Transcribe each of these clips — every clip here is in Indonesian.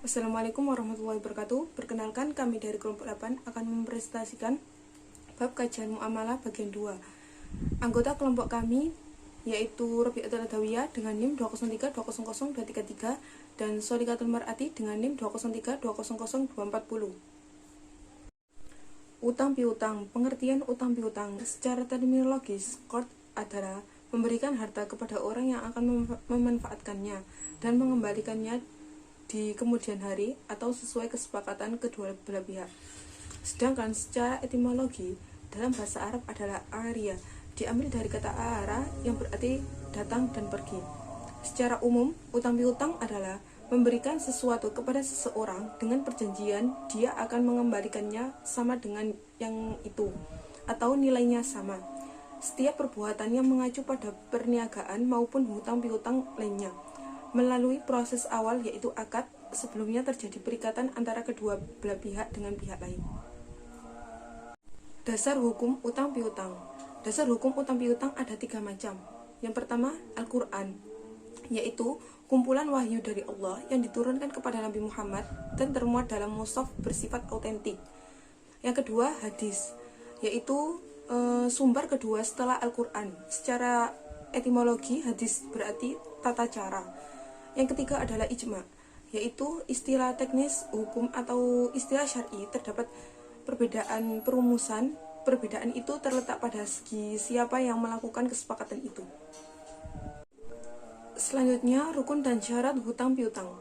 Assalamualaikum warahmatullahi wabarakatuh. Perkenalkan, kami dari kelompok 8 akan mempresentasikan bab kajian muamalah bagian 2. Anggota kelompok kami yaitu Rabi'atul Adawiyah dengan NIM 203200233 dan Shodiqatul Mar'ati dengan NIM 203200240. Utang piutang. Pengertian utang piutang secara terminologis qard adalah memberikan harta kepada orang yang akan memanfaatkannya dan mengembalikannya di kemudian hari atau sesuai kesepakatan kedua belah pihak. Sedangkan secara etimologi dalam bahasa Arab adalah aria, diambil dari kata ara yang berarti datang dan pergi. Secara umum, utang piutang adalah memberikan sesuatu kepada seseorang dengan perjanjian dia akan mengembalikannya sama dengan yang itu atau nilainya sama. Setiap perbuatan yang mengacu pada perniagaan maupun hutang piutang lainnya melalui proses awal yaitu akad, sebelumnya terjadi perikatan antara kedua belah pihak dengan pihak lain. Dasar hukum utang piutang. Dasar hukum utang piutang ada 3 macam. Yang pertama, Al-Quran, yaitu kumpulan wahyu dari Allah yang diturunkan kepada Nabi Muhammad dan termuat dalam mushaf bersifat autentik. Yang kedua, hadis, yaitu sumber kedua setelah Al-Quran. Secara etimologi, hadis berarti tata cara. Yang ketiga adalah ijma, yaitu istilah teknis hukum atau istilah syar'i. Terdapat perbedaan perumusan. Perbedaan itu terletak pada segi siapa yang melakukan kesepakatan itu. Selanjutnya, rukun dan syarat hutang piutang.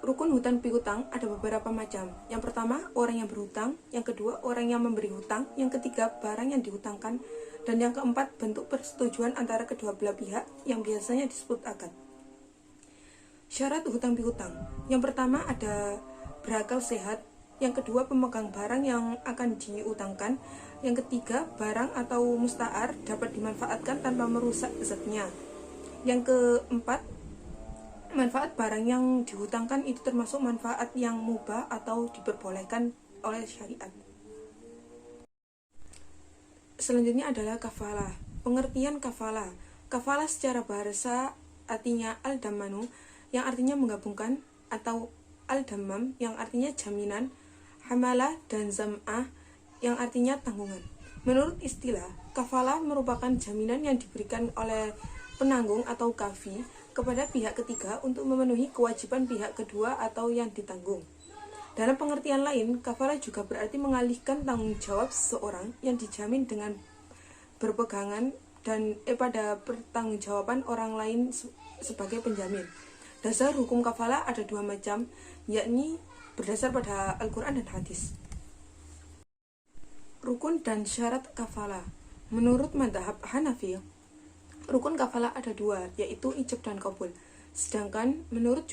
Rukun hutang piutang ada beberapa macam. Yang pertama, orang yang berhutang. Yang kedua, orang yang memberi hutang. Yang ketiga, barang yang dihutangkan. Dan yang keempat, bentuk persetujuan antara kedua belah pihak yang biasanya disebut akad. Syarat hutang piutang. Yang pertama ada berakal sehat. Yang kedua, pemegang barang yang akan diutangkan. Yang ketiga, barang atau musta'ar dapat dimanfaatkan tanpa merusak zatnya. Yang keempat, manfaat barang yang dihutangkan itu termasuk manfaat yang mubah atau diperbolehkan oleh syariat. Selanjutnya adalah kafalah. Pengertian kafalah. Kafalah secara bahasa artinya al-damanu, yang artinya menggabungkan, atau al-damam yang artinya jaminan, hamalah dan zam'ah yang artinya tanggungan. Menurut istilah, kafalah merupakan jaminan yang diberikan oleh penanggung atau kafi kepada pihak ketiga untuk memenuhi kewajiban pihak kedua atau yang ditanggung. Dalam pengertian lain, kafalah juga berarti mengalihkan tanggung jawab seseorang yang dijamin dengan berpegangan dan pada pertanggungjawaban orang lain sebagai penjamin. Dasar hukum kafalah ada 2 macam, yakni berdasar pada Al-Quran dan hadis. Rukun dan syarat kafalah. Menurut madhab Hanafi, rukun kafalah ada 2, yaitu ijab dan qabul. Sedangkan menurut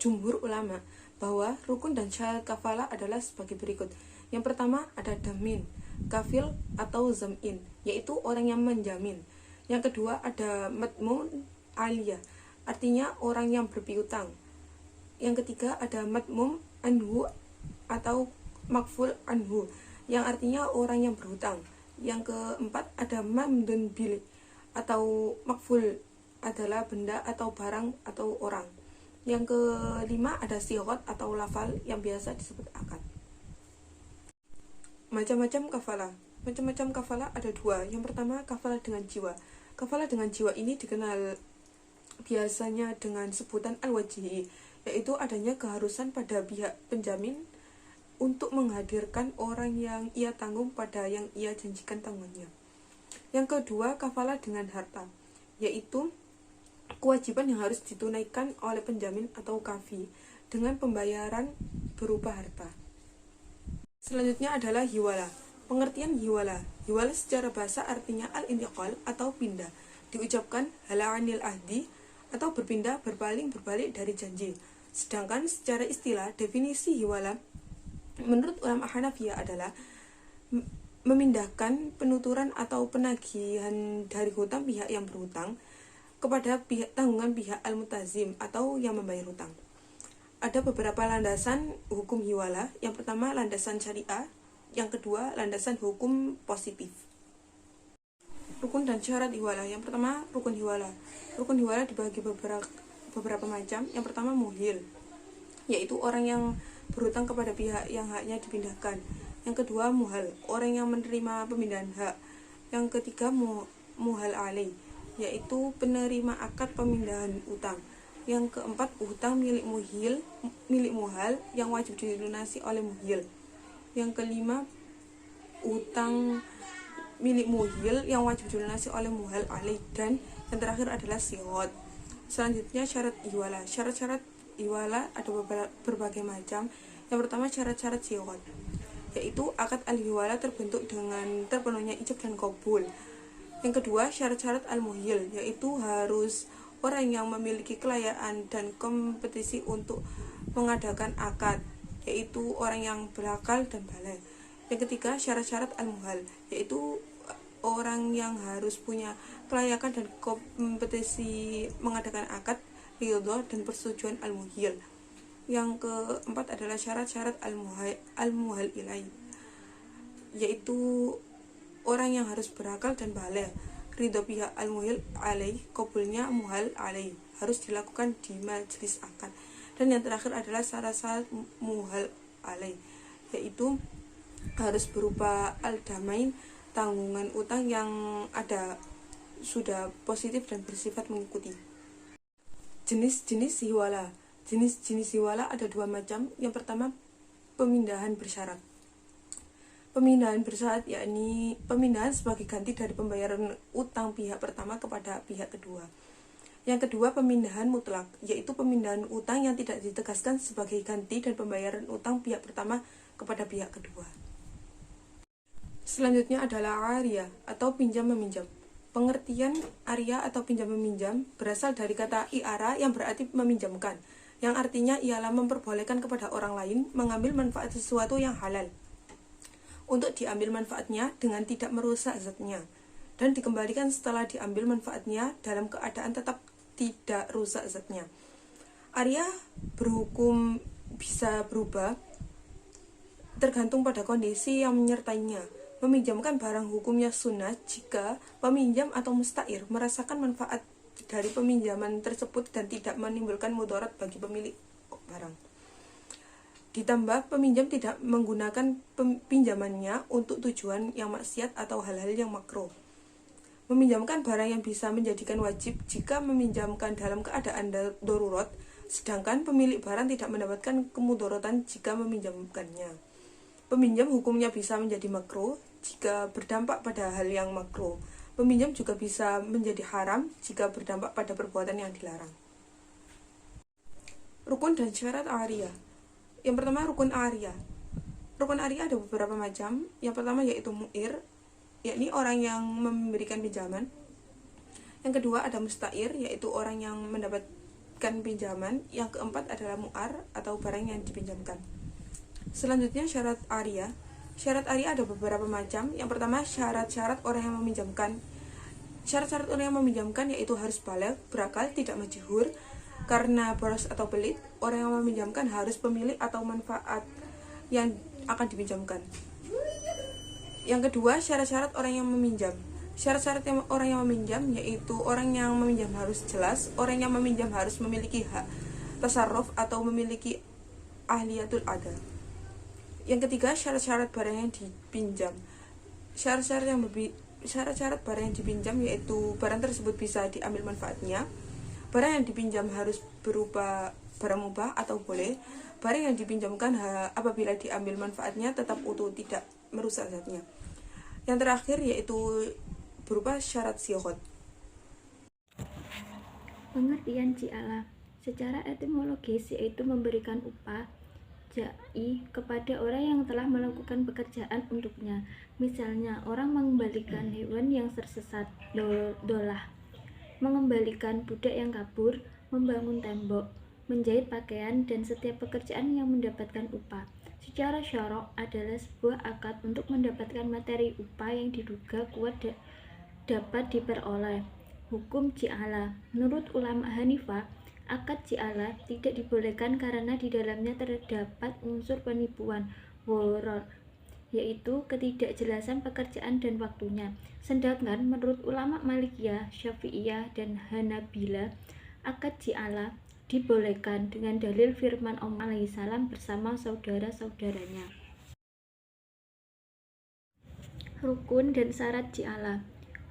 jumhur ulama bahwa rukun dan syarat kafalah adalah sebagai berikut. Yang pertama ada damin, kafil atau zam'in, yaitu orang yang menjamin. Yang kedua ada madmun aliyah, artinya orang yang berpiutang. Yang ketiga ada madmum anhu atau makful anhu, yang artinya orang yang berhutang. Yang keempat ada mamdun bil atau makful adalah benda atau barang atau orang. Yang kelima ada sigot atau lafal yang biasa disebut akad. Macam-macam kafalah. Macam-macam kafalah ada 2. Yang pertama, kafalah dengan jiwa. Kafalah dengan jiwa ini dikenal biasanya dengan sebutan al-wajihi, yaitu adanya keharusan pada pihak penjamin untuk menghadirkan orang yang ia tanggung pada yang ia janjikan tanggungannya. Yang kedua, kafalah dengan harta, yaitu kewajiban yang harus ditunaikan oleh penjamin atau kafi dengan pembayaran berupa harta. Selanjutnya adalah hiwalah. Pengertian hiwalah. Hiwalah secara bahasa artinya al-intiqal atau pindah. Diucapkan hala'anil ahdi atau berpindah, berpaling, berbalik dari janji. Sedangkan secara istilah, definisi hiwalah menurut ulama Hanafiyah adalah memindahkan penuturan atau penagihan dari hutang pihak yang berhutang kepada pihak tanggungan pihak al-mutazim atau yang membayar hutang. Ada beberapa landasan hukum hiwalah. Yang pertama, landasan syariah. Yang kedua, landasan hukum positif. Rukun dan syarat hiwalah. Yang pertama, rukun hiwalah. Rukun hiwalah dibagi beberapa macam. Yang pertama, muhil. yaitu orang yang berhutang kepada pihak yang haknya dipindahkan. Yang kedua, muhal, orang yang menerima pemindahan hak. Yang ketiga, muhal alaih, yaitu penerima akad pemindahan utang. Yang keempat, utang milik muhal yang wajib dilunasi oleh muhil. Yang kelima, utang milik muhil yang wajib dilunasi oleh muhal alaih. Dan yang terakhir adalah sighot. Selanjutnya, syarat iwala. Syarat-syarat iwala ada berbagai macam. Yang pertama, syarat-syarat sighot, yaitu akad al-iwala terbentuk dengan terpenuhnya ijab dan qabul. Yang kedua, syarat-syarat al-muhil, yaitu harus orang yang memiliki kelayakan dan kompetisi untuk mengadakan akad, yaitu orang yang berakal dan baligh. Yang ketiga, syarat-syarat al-muhal, yaitu orang yang harus punya kelayakan dan kompetisi mengadakan akad, ridho dan persetujuan al-muhil. Yang keempat adalah syarat-syarat al-muhal ilaih, yaitu orang yang harus berakal dan baligh, ridho pihak al-muhil alaih, qabulnya muhal alaih harus dilakukan di majelis akad. Dan yang terakhir adalah syarat-syarat muhal alaih, yaitu harus berupa al-damain, tanggungan utang yang ada sudah positif dan bersifat mengikuti. Jenis-jenis hiwala. Jenis-jenis hiwala ada dua macam. Yang pertama, pemindahan bersyarat. Pemindahan bersyarat yakni pemindahan sebagai ganti dari pembayaran utang pihak pertama kepada pihak kedua. Yang kedua, pemindahan mutlak, yaitu pemindahan utang yang tidak ditegaskan sebagai ganti dan pembayaran utang pihak pertama kepada pihak kedua. Selanjutnya adalah aria atau pinjam meminjam. Pengertian aria atau pinjam meminjam berasal dari kata iara yang berarti meminjamkan, yang artinya ialah memperbolehkan kepada orang lain mengambil manfaat sesuatu yang halal untuk diambil manfaatnya dengan tidak merusak zatnya, dan dikembalikan setelah diambil manfaatnya dalam keadaan tetap tidak rusak zatnya. Aria berhukum bisa berubah tergantung pada kondisi yang menyertainya. Meminjamkan barang hukumnya sunnah jika peminjam atau mustair merasakan manfaat dari peminjaman tersebut dan tidak menimbulkan mudarat bagi pemilik barang. Ditambah, peminjam tidak menggunakan pinjamannya untuk tujuan yang maksiat atau hal-hal yang makruh. Meminjamkan barang yang bisa menjadikan wajib jika meminjamkan dalam keadaan darurat, sedangkan pemilik barang tidak mendapatkan kemudaratan jika meminjamkannya. Peminjam hukumnya bisa menjadi makruh jika berdampak pada hal yang makruh. Peminjam juga bisa menjadi haram jika berdampak pada perbuatan yang dilarang. Rukun dan syarat aria. Yang pertama, rukun aria. Rukun aria ada beberapa macam. Yang pertama yaitu mu'ir, yakni orang yang memberikan pinjaman. Yang kedua ada mustair, yaitu orang yang mendapatkan pinjaman. Yang keempat adalah mu'ar atau barang yang dipinjamkan. Selanjutnya syarat aria. Syarat aria ada beberapa macam. Yang pertama, syarat-syarat orang yang meminjamkan. Syarat-syarat orang yang meminjamkan yaitu harus baligh, berakal, tidak majhur karena boros atau pelit. Orang yang meminjamkan harus pemilik atau manfaat yang akan dipinjamkan. Yang kedua, syarat-syarat orang yang meminjam. Syarat-syarat orang yang meminjam yaitu orang yang meminjam harus jelas, orang yang meminjam harus memiliki hak tasarruf atau memiliki ahliyatul ada. Yang ketiga, syarat-syarat barang yang dipinjam. Syarat-syarat barang yang dipinjam yaitu barang tersebut bisa diambil manfaatnya. Barang yang dipinjam harus berupa barang mubah atau boleh. Barang yang dipinjamkan apabila diambil manfaatnya tetap utuh, tidak merusak zatnya. Yang terakhir yaitu berupa syarat sighot. Pengertian ji'alah secara etimologis yaitu memberikan upah jai kepada orang yang telah melakukan pekerjaan untuknya. Misalnya, orang mengembalikan hewan yang tersesat, dolah, mengembalikan budak yang kabur, membangun tembok, menjahit pakaian, dan setiap pekerjaan yang mendapatkan upah. Secara syarok adalah sebuah akad untuk mendapatkan materi upah yang diduga kuat dapat diperoleh. Hukum ji'alah. Menurut ulama Hanifah, akad ji'alah tidak dibolehkan karena di dalamnya terdapat unsur penipuan, gharar, yaitu ketidakjelasan pekerjaan dan waktunya. Sedangkan menurut ulama Malikiyah, Syafi'iyah, dan Hanabila, akad ji'alah dibolehkan dengan dalil firman Allah alaihissalam bersama saudara-saudaranya. Rukun dan syarat ji'alah.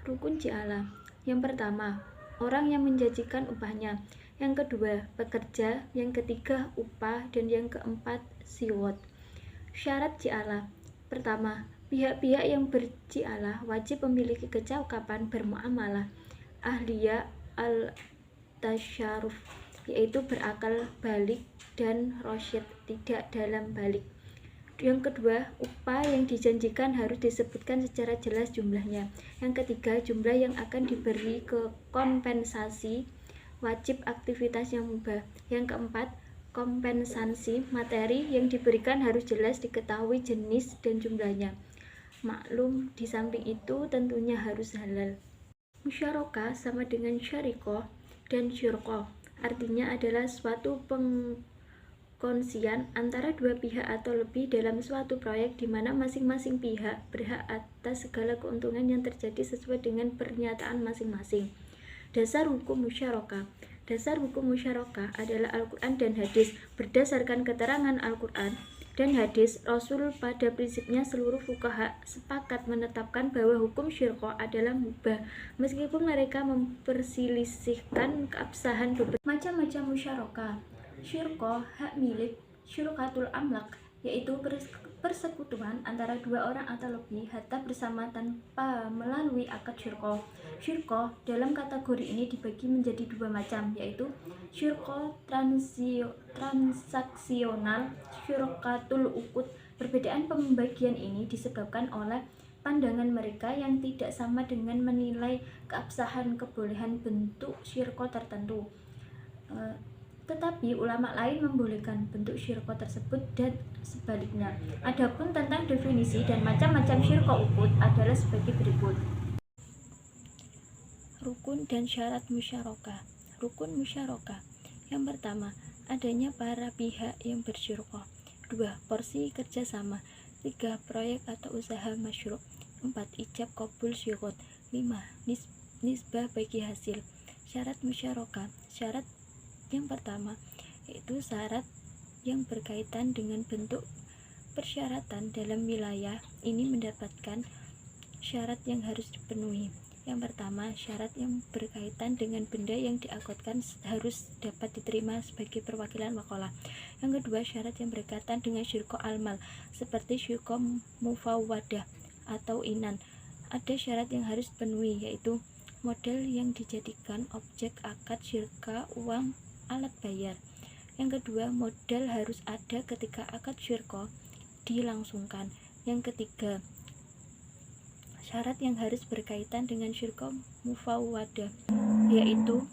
Rukun ji'alah. Yang pertama, orang yang menjanjikan upahnya. Yang kedua, pekerja. Yang ketiga, upah. Dan yang keempat, siwot. Syarat ji'alah. Pertama, pihak-pihak yang berji'alah wajib memiliki kecakapan bermuamalah, ahliyah al-tasyaruf, yaitu berakal balik dan rasyid, tidak dalam balik. Yang kedua, upah yang dijanjikan harus disebutkan secara jelas jumlahnya. Yang ketiga, jumlah yang akan diberi ke kompensasi wajib aktivitas yang mubah. Yang keempat, kompensasi materi yang diberikan harus jelas diketahui jenis dan jumlahnya. Maklum, di samping itu tentunya harus halal. Musyarakah sama dengan syarikoh dan syirkoh. Artinya adalah suatu pengkongsian antara dua pihak atau lebih dalam suatu proyek di mana masing-masing pihak berhak atas segala keuntungan yang terjadi sesuai dengan pernyataan masing-masing. Dasar hukum musyarakah. Dasar hukum musyarakah adalah Al-Quran dan hadis. Berdasarkan keterangan Al-Quran dan hadis, Rasul pada prinsipnya seluruh fuqaha sepakat menetapkan bahwa hukum syirkoh adalah mubah, meskipun mereka memperselisihkan keabsahan beberapa macam-macam musyarakah. Syirkoh hak milik, syirkatul amlak, yaitu persekutuan antara dua orang atau lebih harta bersama tanpa melalui akad syirkoh. Syirkoh dalam kategori ini dibagi menjadi dua macam, yaitu syirkoh transaksional, syirkatul ukut. Perbedaan pembagian ini disebabkan oleh pandangan mereka yang tidak sama dengan menilai keabsahan kebolehan bentuk syirkoh tertentu. Tetapi ulama lain membolehkan bentuk syirkoh tersebut dan sebaliknya. Adapun tentang definisi dan macam-macam syirkoh ukut adalah sebagai berikut. Rukun dan syarat musyarakah. Rukun musyarakah. Yang pertama, adanya para pihak yang bersyirkoh. 2. Porsi kerjasama. 3. Proyek atau usaha masyru'. 4. Ijab qabul syirot. 5. Nisbah bagi hasil. Syarat musyarakah. Syarat yang pertama yaitu syarat yang berkaitan dengan bentuk persyaratan dalam wilayah ini mendapatkan syarat yang harus dipenuhi. Yang pertama, syarat yang berkaitan dengan benda yang diakotkan harus dapat diterima sebagai perwakilan wakalah. Yang kedua, syarat yang berkaitan dengan syirkoh almal seperti syirkoh mufawwadah atau inan. Ada syarat yang harus dipenuhi, yaitu model yang dijadikan objek akad syirka, uang, alat bayar. Yang kedua, modal harus ada ketika akad syirkoh dilangsungkan. Yang ketiga, syarat yang harus berkaitan dengan syirkoh mufawwadah, yaitu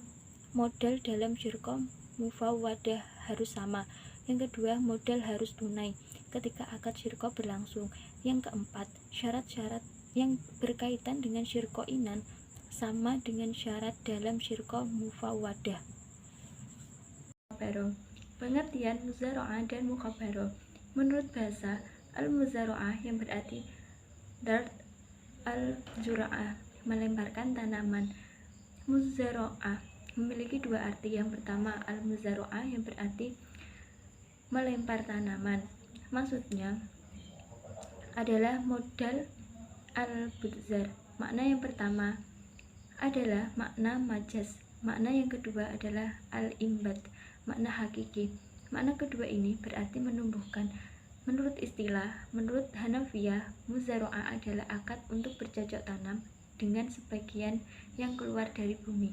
modal dalam syirkoh mufawwadah harus sama. Yang kedua, modal harus tunai ketika akad syirkoh berlangsung. Yang keempat, syarat-syarat yang berkaitan dengan syirkoh inan sama dengan syarat dalam syirkoh mufawwadah. Pengertian muzara'ah dan mukhabarah. Menurut bahasa al-muzara'ah yang berarti dart al-zura'ah, melemparkan tanaman. Muzara'ah memiliki dua arti. Yang pertama, al-muzara'ah yang berarti melempar tanaman. Maksudnya adalah modal al-budzar. Makna yang pertama adalah makna majaz. Makna yang kedua adalah al-imbat, makna hakiki. Makna kedua ini berarti menumbuhkan. Menurut Hanafiyah, muzara'ah adalah akad untuk bercocok tanam dengan sebagian yang keluar dari bumi.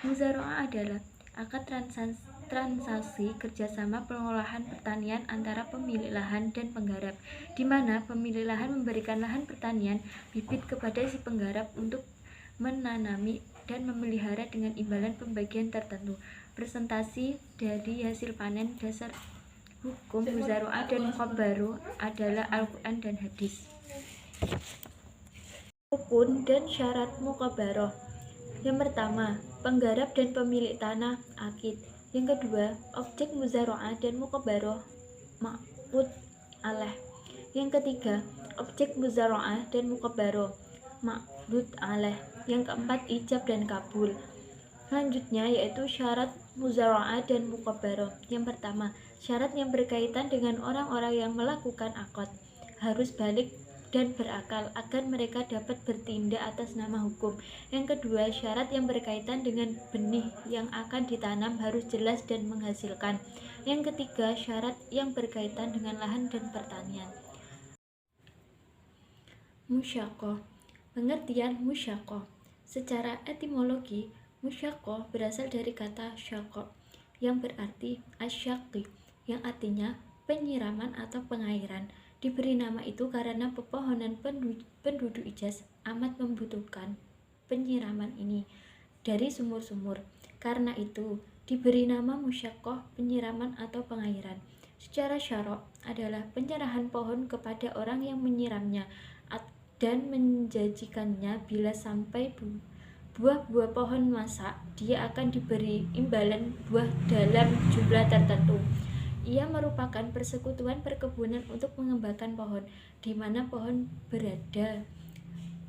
Muzara'ah adalah akad transaksi kerjasama pengolahan pertanian antara pemilik lahan dan penggarap, di mana pemilik lahan memberikan lahan pertanian bibit kepada si penggarap untuk menanami dan memelihara dengan imbalan pembagian tertentu. Presentasi dari hasil panen. Dasar hukum muzara'ah dan mukhabarah adalah Al-Quran dan hadis. Rukun dan syarat mukhabarah. Yang pertama, penggarap dan pemilik tanah akid. Yang kedua, objek muzara'ah dan mukhabarah ma'qud alaih. Yang ketiga, objek muzara'ah dan mukhabarah ma'qud alaih. Yang keempat, ijab dan kabul. Selanjutnya yaitu syarat muzara'ah dan mukabarah. Yang pertama, syarat yang berkaitan dengan orang-orang yang melakukan akad harus balik dan berakal agar mereka dapat bertindak atas nama hukum. Yang kedua, syarat yang berkaitan dengan benih yang akan ditanam harus jelas dan menghasilkan. Yang ketiga, syarat yang berkaitan dengan lahan dan pertanian. Musyaqqah. Pengertian musyaqqah. Secara etimologi, musyaqqah berasal dari kata syaqqa yang berarti asyaqi, yang artinya penyiraman atau pengairan. Diberi nama itu karena pepohonan penduduk Ijaz amat membutuhkan penyiraman ini dari sumur-sumur. Karena itu, diberi nama musyaqqah, penyiraman atau pengairan. Secara syarok adalah penyerahan pohon kepada orang yang menyiramnya dan menjanjikannya bila sampai buah-buah pohon masak, dia akan diberi imbalan buah dalam jumlah tertentu. Ia merupakan persekutuan perkebunan untuk mengembangkan pohon, di mana pohon berada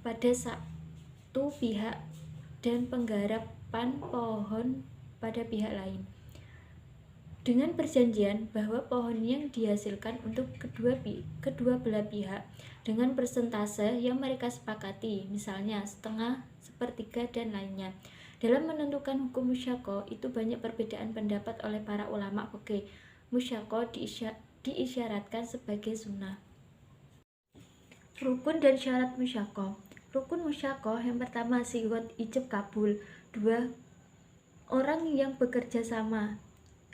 pada satu pihak dan penggarapan pohon pada pihak lain, dengan perjanjian bahwa pohon yang dihasilkan untuk kedua belah pihak dengan persentase yang mereka sepakati, misalnya setengah, sepertiga, dan lainnya. Dalam menentukan hukum musyaqqah itu banyak perbedaan pendapat oleh para ulama fikih. Musyaqqah diisyaratkan sebagai sunnah. Rukun dan syarat musyaqqah. Rukun musyaqqah yang pertama sigot ijab kabul, 2 orang yang bekerja sama,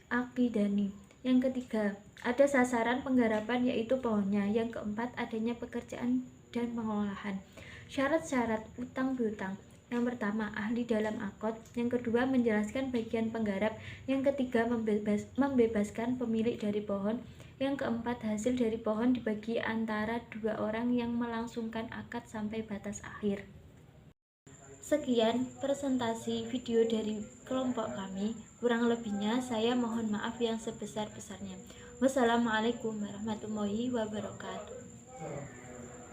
aqidani. Yang ketiga, ada sasaran penggarapan yaitu pohonnya. Yang keempat, adanya pekerjaan dan pengolahan. Syarat-syarat utang piutang. Yang pertama, ahli dalam akad. Yang kedua, menjelaskan bagian penggarap. Yang ketiga, membebaskan pemilik dari pohon. Yang keempat, hasil dari pohon dibagi antara 2 orang yang melangsungkan akad sampai batas akhir. Sekian presentasi video dari kelompok kami. Kurang lebihnya saya mohon maaf yang sebesar-besarnya. Wassalamualaikum warahmatullahi wabarakatuh.